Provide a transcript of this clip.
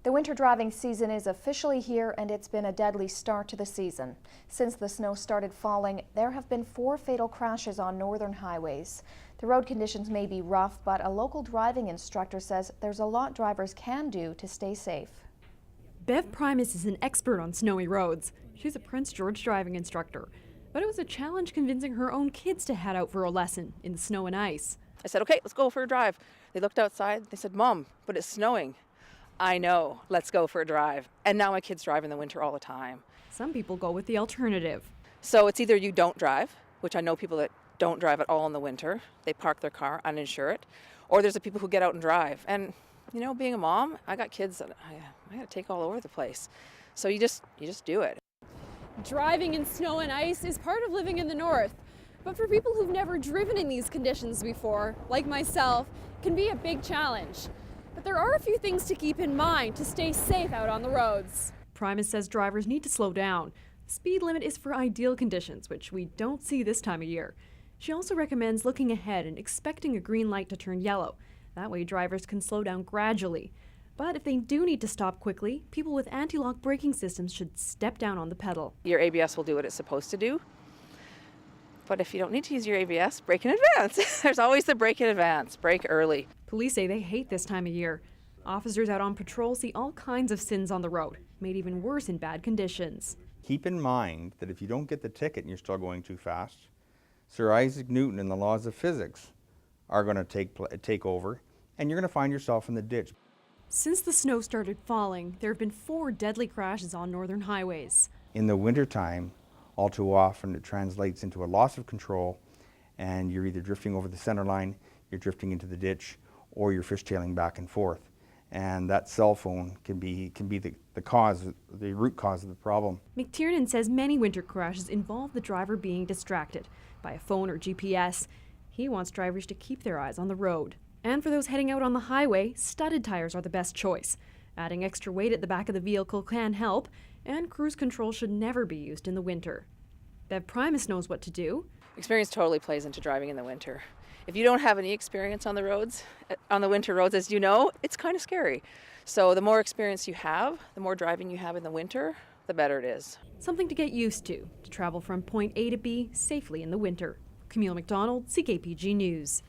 The winter driving season is officially here, and it's been a deadly start to the season. Since the snow started falling, there have been 4 fatal crashes on northern highways. The road conditions may be rough, but a local driving instructor says there's a lot drivers can do to stay safe. Bev Primus is an expert on snowy roads. She's a Prince George driving instructor. But it was a challenge convincing her own kids to head out for a lesson in the snow and ice. I said, okay, let's go for a drive. They looked outside. They said, Mom, but it's snowing. I know, let's go for a drive. And now my kids drive in the winter all the time. Some people go with the alternative. So it's either you don't drive, which I know people that don't drive at all in the winter. They park their car, uninsure it. Or there's the people who get out and drive. And, you know, being a mom, I got kids that I got to take all over the place. So you just do it. Driving in snow and ice is part of living in the north. But for people who've never driven in these conditions before, like myself, it can be a big challenge. But there are a few things to keep in mind to stay safe out on the roads. Primus says drivers need to slow down. The speed limit is for ideal conditions, which we don't see this time of year. She also recommends looking ahead and expecting a green light to turn yellow. That way drivers can slow down gradually. But if they do need to stop quickly, people with anti-lock braking systems should step down on the pedal. Your ABS will do what it's supposed to do. But if you don't need to use your ABS, brake in advance. There's always the brake in advance, brake early. Police say they hate this time of year. Officers out on patrol see all kinds of sins on the road, made even worse in bad conditions. Keep in mind that if you don't get the ticket and you're still going too fast, Sir Isaac Newton and the laws of physics are going to take over, and you're going to find yourself in the ditch. Since the snow started falling, there have been 4 deadly crashes on northern highways. In the wintertime, all too often it translates into a loss of control, and you're either drifting over the center line, you're drifting into the ditch, or you're fishtailing back and forth. And that cell phone can be the root cause of the problem. McTiernan says many winter crashes involve the driver being distracted by a phone or GPS. He wants drivers to keep their eyes on the road. And for those heading out on the highway, studded tires are the best choice. Adding extra weight at the back of the vehicle can help, and cruise control should never be used in the winter. Bev Primus knows what to do. Experience totally plays into driving in the winter. If you don't have any experience on the roads, on the winter roads, as you know, it's kind of scary. So the more experience you have, the more driving you have in the winter, the better it is. Something to get used to travel from point A to B safely in the winter. Camille McDonald, CKPG News.